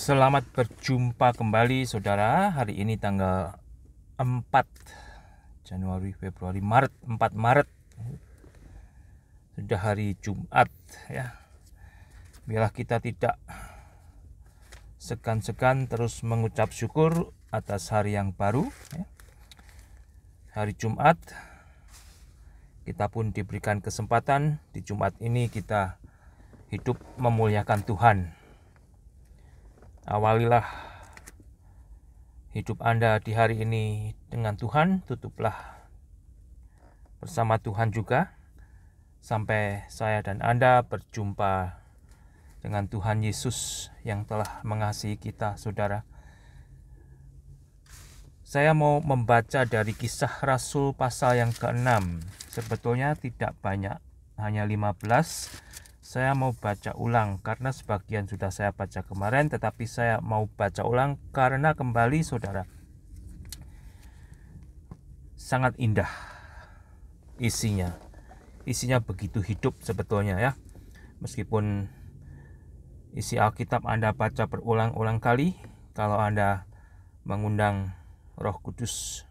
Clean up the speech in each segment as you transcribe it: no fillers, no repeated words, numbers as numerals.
Selamat berjumpa kembali saudara. Hari ini tanggal 4 Januari, Februari, Maret, 4 Maret. Sudah hari Jumat ya. Biarlah kita tidak segan-segan terus mengucap syukur atas hari yang baru ya. Hari Jumat kita pun diberikan kesempatan di Jumat ini kita hidup memuliakan Tuhan. Awalilah hidup Anda di hari ini dengan Tuhan, tutuplah bersama Tuhan juga sampai saya dan Anda berjumpa dengan Tuhan Yesus yang telah mengasihi kita, saudara. Saya mau membaca dari Kisah Rasul pasal yang ke-6. Sebetulnya tidak banyak, hanya 15. Saya mau baca ulang karena sebagian sudah saya baca kemarin, tetapi saya mau baca ulang karena kembali saudara, sangat indah isinya. Isinya begitu hidup sebetulnya ya. Meskipun isi Alkitab Anda baca berulang-ulang kali, kalau Anda mengundang Roh Kudus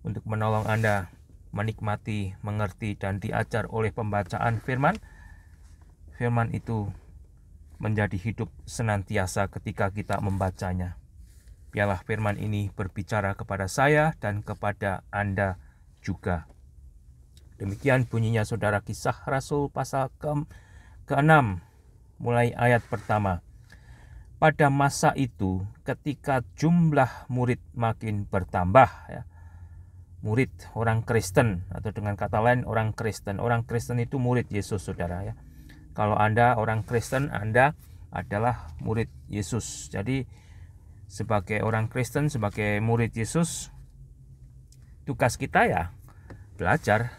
untuk menolong Anda menikmati, mengerti, dan diajar oleh pembacaan firman itu menjadi hidup senantiasa ketika kita membacanya. Biarlah firman ini berbicara kepada saya dan kepada Anda juga. Demikian bunyinya saudara, Kisah Rasul pasal ke-6 mulai ayat pertama. Pada masa itu ketika jumlah murid makin bertambah ya. Murid orang Kristen, atau dengan kata lain orang Kristen. Orang Kristen itu murid Yesus saudara ya. Kalau Anda orang Kristen, Anda adalah murid Yesus. Jadi sebagai orang Kristen, sebagai murid Yesus, tugas kita ya belajar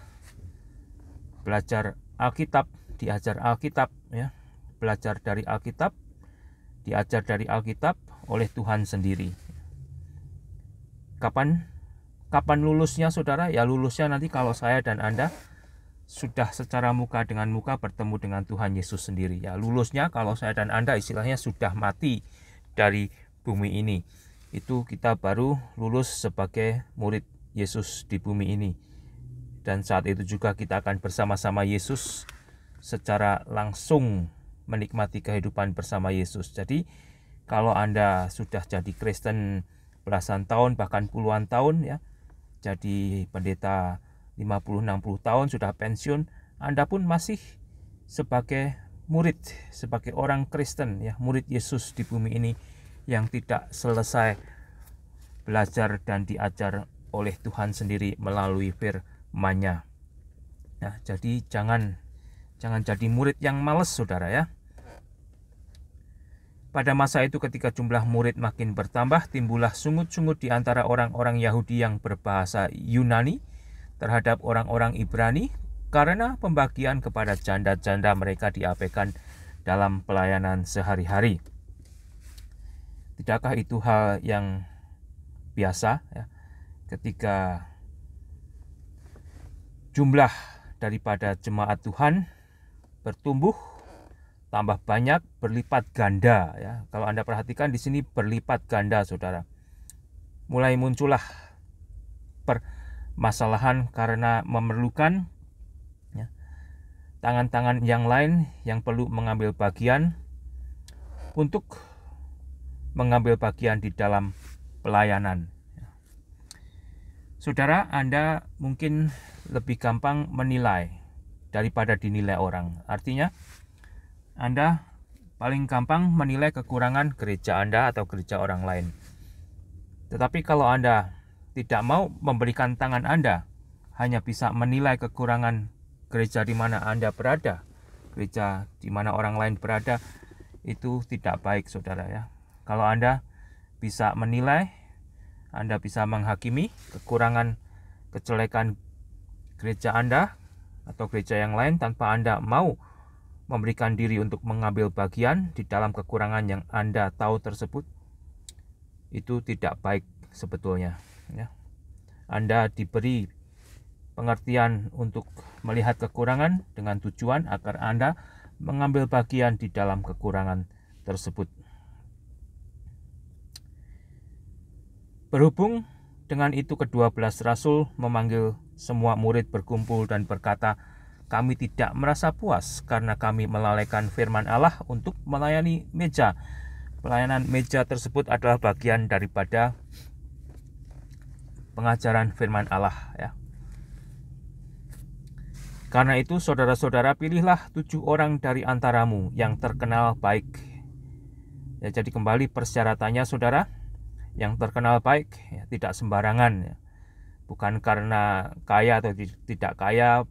Alkitab, diajar Alkitab ya. Belajar dari Alkitab, diajar dari Alkitab oleh Tuhan sendiri. Kapan lulusnya saudara? Ya lulusnya nanti kalau saya dan Anda sudah secara muka dengan muka bertemu dengan Tuhan Yesus sendiri ya. Lulusnya kalau saya dan Anda istilahnya sudah mati dari bumi ini. Itu kita baru lulus sebagai murid Yesus di bumi ini. Dan saat itu juga kita akan bersama-sama Yesus secara langsung menikmati kehidupan bersama Yesus. Jadi kalau Anda sudah jadi Kristen belasan tahun bahkan puluhan tahun ya, jadi pendeta 50-60 tahun sudah pensiun, Anda pun masih sebagai murid, sebagai orang Kristen ya, murid Yesus di bumi ini yang tidak selesai belajar dan diajar oleh Tuhan sendiri melalui firman-Nya. Nah, jadi jangan jadi murid yang malas saudara ya. Pada masa itu ketika jumlah murid makin bertambah, timbullah sungut-sungut di antara orang-orang Yahudi yang berbahasa Yunani terhadap orang-orang Ibrani karena pembagian kepada janda-janda mereka diabaikan dalam pelayanan sehari-hari. Tidakkah itu hal yang biasa ya, ketika jumlah daripada jemaat Tuhan bertumbuh, tambah banyak, berlipat ganda ya. Kalau Anda perhatikan di sini berlipat ganda saudara. Mulai muncullah permasalahan karena memerlukan ya, tangan-tangan yang lain yang perlu mengambil bagian untuk mengambil bagian di dalam pelayanan. Saudara, Anda mungkin lebih gampang menilai daripada dinilai orang. Artinya, Anda paling gampang menilai kekurangan gereja Anda atau gereja orang lain. Tetapi kalau Anda tidak mau memberikan tangan Anda, hanya bisa menilai kekurangan gereja di mana Anda berada, gereja di mana orang lain berada, itu tidak baik saudara ya. Kalau Anda bisa menilai, Anda bisa menghakimi kekurangan, kejelekan gereja Anda atau gereja yang lain tanpa Anda mau memberikan diri untuk mengambil bagian di dalam kekurangan yang Anda tahu tersebut, itu tidak baik sebetulnya ya. Anda diberi pengertian untuk melihat kekurangan dengan tujuan agar Anda mengambil bagian di dalam kekurangan tersebut. Berhubung dengan itu ke-12 rasul memanggil semua murid berkumpul dan berkata, "Kami tidak merasa puas karena kami melalaikan firman Allah untuk melayani meja." Pelayanan meja tersebut adalah bagian daripada pengajaran firman Allah, ya. Karena itu saudara-saudara, pilihlah 7 orang dari antaramu yang terkenal baik. Ya, jadi kembali persyaratannya saudara, yang terkenal baik, ya, tidak sembarangan, ya. Bukan karena kaya atau tidak kaya,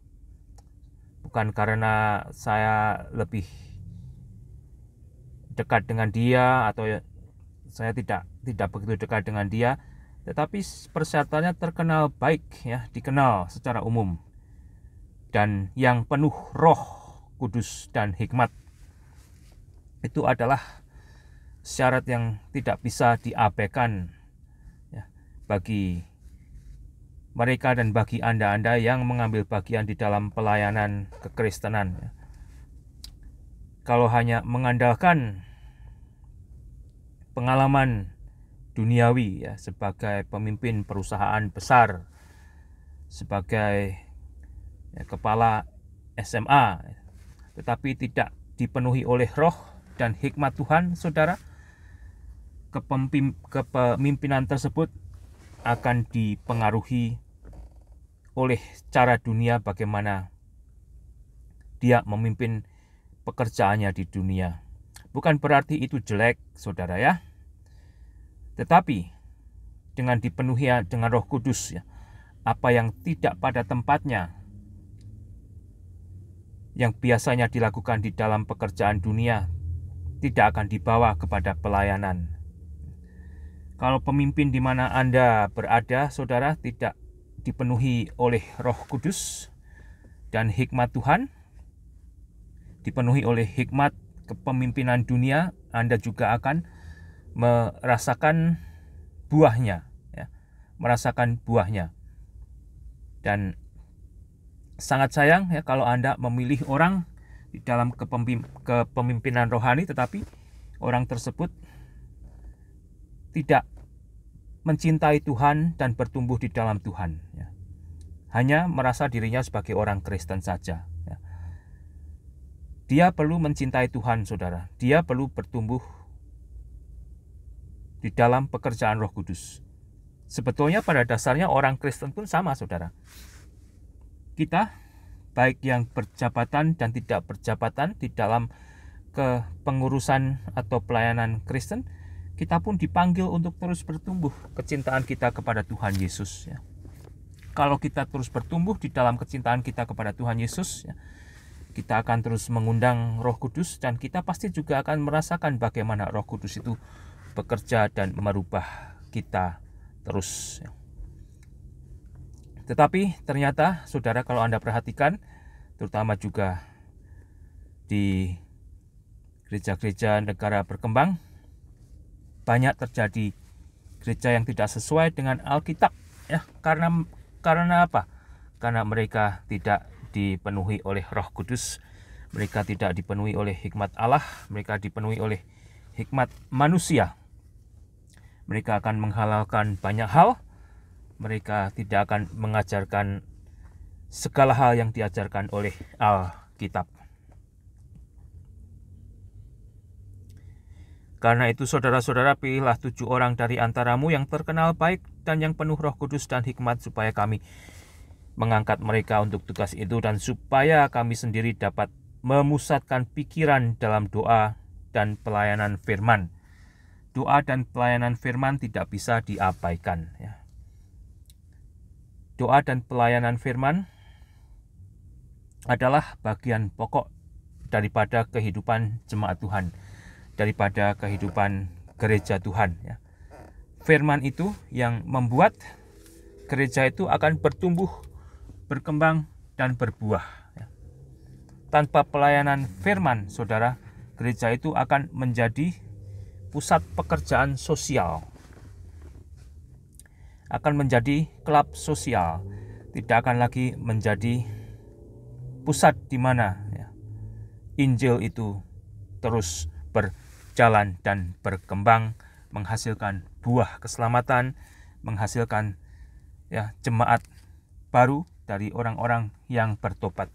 bukan karena saya lebih dekat dengan dia atau saya tidak begitu dekat dengan dia, tetapi persyaratannya terkenal baik, ya, dikenal secara umum, dan yang penuh Roh Kudus dan hikmat. Itu adalah syarat yang tidak bisa diabaikan, ya, bagi mereka dan bagi Anda yang mengambil bagian di dalam pelayanan kekristenan, ya. Kalau hanya mengandalkan pengalaman duniawi, ya, sebagai pemimpin perusahaan besar, sebagai, ya, kepala SMA, tetapi tidak dipenuhi oleh roh dan hikmat Tuhan, saudara, kepemimpinan tersebut akan dipengaruhi oleh cara dunia, bagaimana dia memimpin pekerjaannya di dunia. Bukan berarti itu jelek, saudara, ya. Tetapi dengan dipenuhi dengan Roh Kudus, ya, apa yang tidak pada tempatnya, yang biasanya dilakukan di dalam pekerjaan dunia, tidak akan dibawa kepada pelayanan. Kalau pemimpin di mana Anda berada, saudara, tidak dipenuhi oleh Roh Kudus dan hikmat Tuhan, dipenuhi oleh hikmat kepemimpinan dunia, Anda juga akan merasakan buahnya, ya, merasakan buahnya. Dan sangat sayang, ya, kalau Anda memilih orang di dalam kepemimpinan rohani, tetapi orang tersebut tidak mencintai Tuhan dan bertumbuh di dalam Tuhan, ya. Hanya merasa dirinya sebagai orang Kristen saja, ya. Dia perlu mencintai Tuhan, saudara. Dia perlu bertumbuh di dalam pekerjaan Roh Kudus. Sebetulnya pada dasarnya orang Kristen pun sama, saudara. Kita, baik yang berjabatan dan tidak berjabatan di dalam kepengurusan atau pelayanan Kristen, kita pun dipanggil untuk terus bertumbuh kecintaan kita kepada Tuhan Yesus, ya. Kalau kita terus bertumbuh di dalam kecintaan kita kepada Tuhan Yesus, ya, kita akan terus mengundang Roh Kudus, dan kita pasti juga akan merasakan bagaimana Roh Kudus itu bekerja dan merubah kita terus, ya. Tetapi ternyata, saudara, kalau Anda perhatikan, terutama juga di gereja-gereja negara berkembang, banyak terjadi gereja yang tidak sesuai dengan Alkitab, ya. Karena apa? Karena mereka tidak dipenuhi oleh Roh Kudus, mereka tidak dipenuhi oleh hikmat Allah, mereka dipenuhi oleh hikmat manusia. Mereka akan menghalalkan banyak hal, mereka tidak akan mengajarkan segala hal yang diajarkan oleh Alkitab. Karena itu saudara-saudara, pilihlah 7 orang dari antaramu yang terkenal baik dan yang penuh Roh Kudus dan hikmat, supaya kami mengangkat mereka untuk tugas itu, dan supaya kami sendiri dapat memusatkan pikiran dalam doa dan pelayanan firman. Doa dan pelayanan firman tidak bisa diabaikan, ya. Doa dan pelayanan firman adalah bagian pokok daripada kehidupan jemaat Tuhan, daripada kehidupan gereja Tuhan, ya. Firman itu yang membuat gereja itu akan bertumbuh, berkembang, dan berbuah, ya. Tanpa pelayanan firman, saudara, gereja itu akan menjadi pusat pekerjaan sosial, akan menjadi klub sosial, tidak akan lagi menjadi pusat di mana, ya, Injil itu terus berjalan dan berkembang, menghasilkan buah keselamatan, menghasilkan ya jemaat baru dari orang-orang yang bertobat.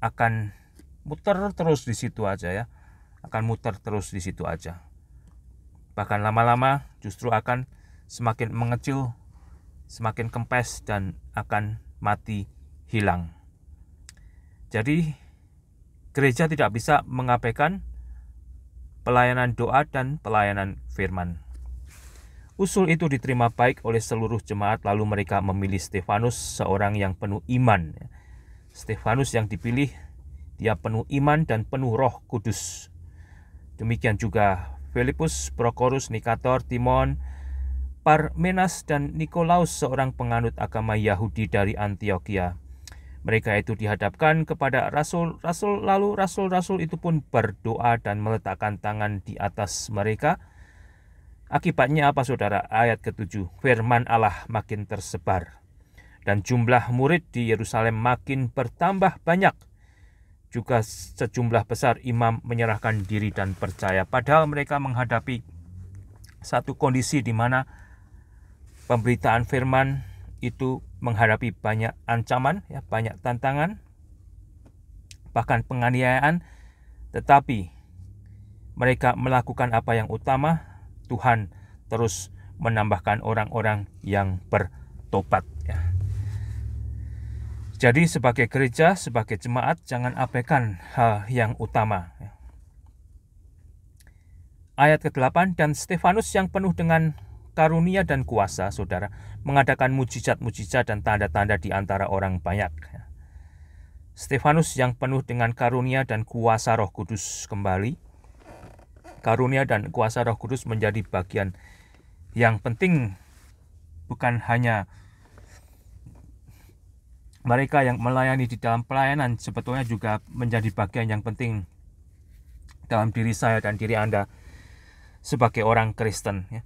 Akan muter terus di situ aja ya. Akan muter terus di situ aja. Bahkan lama-lama justru akan semakin mengecil, semakin kempes, dan akan mati hilang. Jadi gereja tidak bisa mengabaikan pelayanan doa dan pelayanan firman. Usul itu diterima baik oleh seluruh jemaat, lalu mereka memilih Stefanus, seorang yang penuh iman. Stefanus yang dipilih, dia penuh iman dan penuh Roh Kudus. Demikian juga Filipus, Prokorus, Nikator, Timon, Parmenas, dan Nikolaus, seorang penganut agama Yahudi dari Antioquia. Mereka itu dihadapkan kepada rasul-rasul, lalu rasul-rasul itu pun berdoa dan meletakkan tangan di atas mereka. Akibatnya apa, saudara? Ayat ke-7, firman Allah makin tersebar, dan jumlah murid di Yerusalem makin bertambah banyak. Juga sejumlah besar imam menyerahkan diri dan percaya. Padahal mereka menghadapi satu kondisi di mana pemberitaan firman itu menghadapi banyak ancaman, ya, banyak tantangan, bahkan penganiayaan, tetapi mereka melakukan apa yang utama. Tuhan terus menambahkan orang-orang yang bertobat. Ya. Jadi sebagai gereja, sebagai jemaat, jangan abaikan hal yang utama. Ya. Ayat ke-8, dan Stefanus yang penuh dengan karunia dan kuasa, saudara, mengadakan mujizat-mujizat dan tanda-tanda di antara orang banyak. Stefanus yang penuh dengan karunia dan kuasa Roh Kudus kembali. Karunia dan kuasa Roh Kudus menjadi bagian yang penting, bukan hanya mereka yang melayani di dalam pelayanan, sebetulnya juga menjadi bagian yang penting dalam diri saya dan diri Anda sebagai orang Kristen. Ya.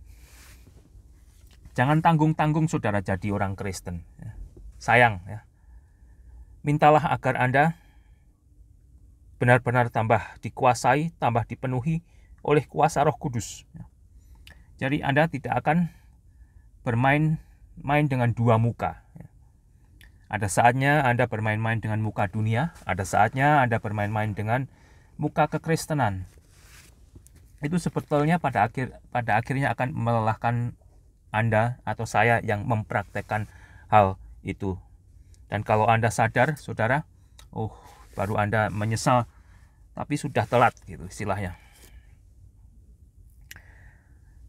Jangan tanggung-tanggung, saudara, jadi orang Kristen. Ya. Sayang. Ya. Mintalah agar Anda benar-benar tambah dikuasai, tambah dipenuhi oleh kuasa Roh Kudus. Jadi Anda tidak akan bermain-main dengan dua muka. Ada saatnya Anda bermain-main dengan muka dunia, ada saatnya Anda bermain-main dengan muka kekristenan. Itu sebetulnya pada akhirnya akan melelahkan Anda atau saya yang mempraktekkan hal itu. Dan kalau Anda sadar, saudara, baru Anda menyesal, tapi sudah telat gitu istilahnya.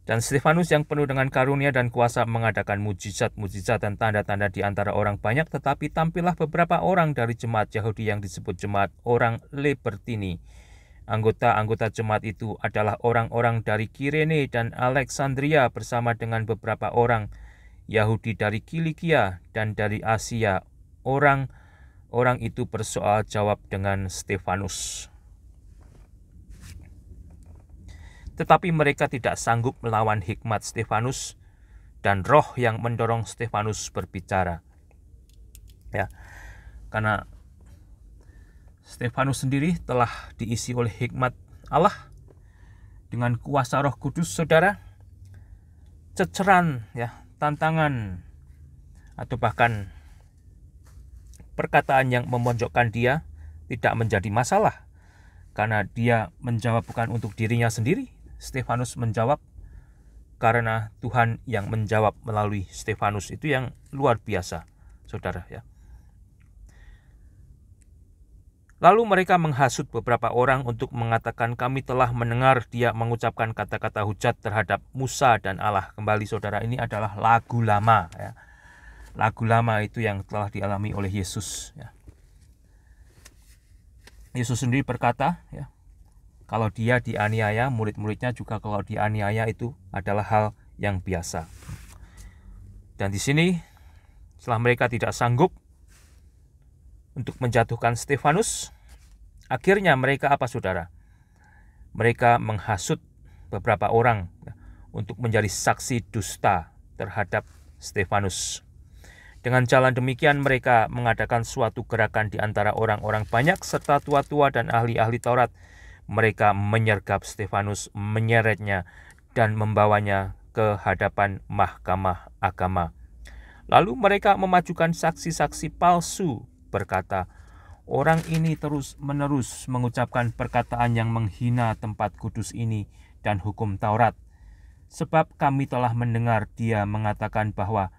Dan Stefanus yang penuh dengan karunia dan kuasa mengadakan mujizat-mujizat dan tanda-tanda di antara orang banyak, tetapi tampillah beberapa orang dari jemaat Yahudi yang disebut jemaat orang Libertini. Anggota-anggota jemaat itu adalah orang-orang dari Kirene dan Alexandria bersama dengan beberapa orang Yahudi dari Kilikia dan dari Asia. Orang itu bersoal jawab dengan Stefanus. Tetapi mereka tidak sanggup melawan hikmat Stefanus dan roh yang mendorong Stefanus berbicara. Ya, karena Stefanus sendiri telah diisi oleh hikmat Allah dengan kuasa Roh Kudus, saudara. Ceceran, ya, tantangan atau bahkan perkataan yang memojokkan dia tidak menjadi masalah karena dia menjawab bukan untuk dirinya sendiri. Stefanus menjawab karena Tuhan yang menjawab melalui Stefanus. Itu yang luar biasa, saudara, ya. Lalu mereka menghasut beberapa orang untuk mengatakan, kami telah mendengar dia mengucapkan kata-kata hujat terhadap Musa dan Allah. Kembali, saudara, ini adalah lagu lama, ya. Lagu lama itu yang telah dialami oleh Yesus, ya. Yesus sendiri berkata, ya, kalau dia dianiaya, murid-muridnya juga kalau dianiaya itu adalah hal yang biasa. Dan di sini, setelah mereka tidak sanggup untuk menjatuhkan Stefanus, akhirnya mereka apa, saudara? Mereka menghasut beberapa orang untuk menjadi saksi dusta terhadap Stefanus. Dengan jalan demikian mereka mengadakan suatu gerakan di antara orang-orang banyak serta tua-tua dan ahli-ahli Taurat. Mereka menyergap Stefanus, menyeretnya dan membawanya ke hadapan mahkamah agama. Lalu mereka memajukan saksi-saksi palsu, berkata, "Orang ini terus-menerus mengucapkan perkataan yang menghina tempat kudus ini dan hukum Taurat. Sebab kami telah mendengar dia mengatakan bahwa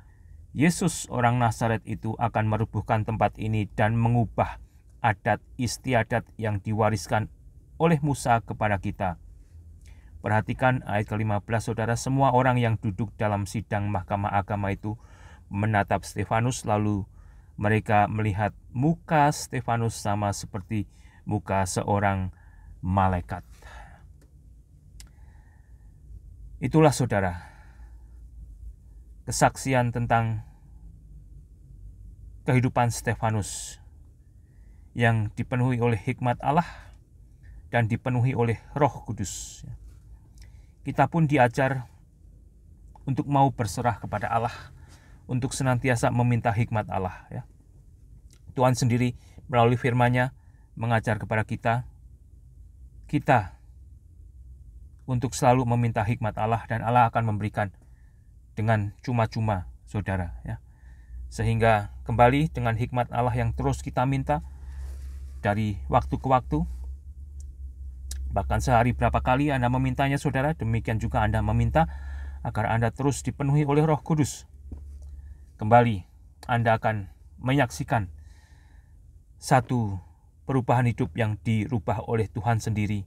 Yesus orang Nazaret itu akan merubuhkan tempat ini dan mengubah adat istiadat yang diwariskan oleh Musa kepada kita." Perhatikan ayat ke-15, saudara. Semua orang yang duduk dalam sidang mahkamah agama itu menatap Stefanus, lalu mereka melihat muka Stefanus sama seperti muka seorang malaikat. Itulah, saudara, kesaksian tentang kehidupan Stefanus yang dipenuhi oleh hikmat Allah dan dipenuhi oleh Roh Kudus. Kita pun diajar untuk mau berserah kepada Allah, untuk senantiasa meminta hikmat Allah. Ya. Tuhan sendiri melalui firman-Nya mengajar kepada kita untuk selalu meminta hikmat Allah, dan Allah akan memberikan dengan cuma-cuma, saudara. Ya. Sehingga kembali dengan hikmat Allah yang terus kita minta dari waktu ke waktu, bahkan sehari berapa kali Anda memintanya, saudara, demikian juga Anda meminta agar Anda terus dipenuhi oleh Roh Kudus. Kembali Anda akan menyaksikan satu perubahan hidup yang dirubah oleh Tuhan sendiri.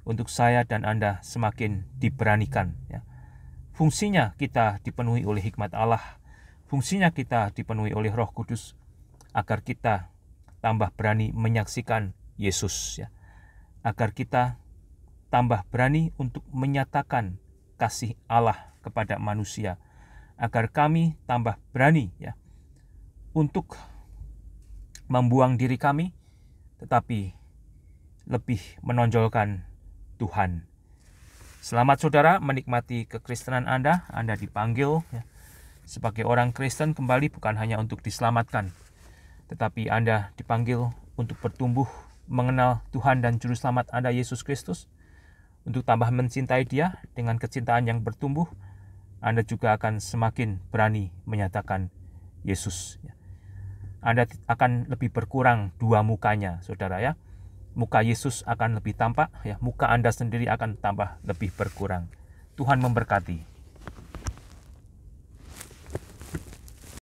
Untuk saya dan Anda semakin diberanikan. Ya. Fungsinya kita dipenuhi oleh hikmat Allah. Fungsinya kita dipenuhi oleh Roh Kudus agar kita tambah berani menyaksikan Yesus. Ya. Agar kita tambah berani untuk menyatakan kasih Allah kepada manusia. Agar kami tambah berani, ya, untuk membuang diri kami, tetapi lebih menonjolkan Tuhan. Selamat, saudara, menikmati kekristenan Anda. Anda dipanggil, ya, sebagai orang Kristen kembali bukan hanya untuk diselamatkan, tetapi Anda dipanggil untuk bertumbuh mengenal Tuhan dan Juru Selamat Anda, Yesus Kristus. Untuk tambah mencintai Dia dengan kecintaan yang bertumbuh, Anda juga akan semakin berani menyatakan Yesus. Anda akan lebih berkurang dua mukanya, saudara, ya. Muka Yesus akan lebih tampak, ya. Muka Anda sendiri akan tambah lebih berkurang. Tuhan memberkati.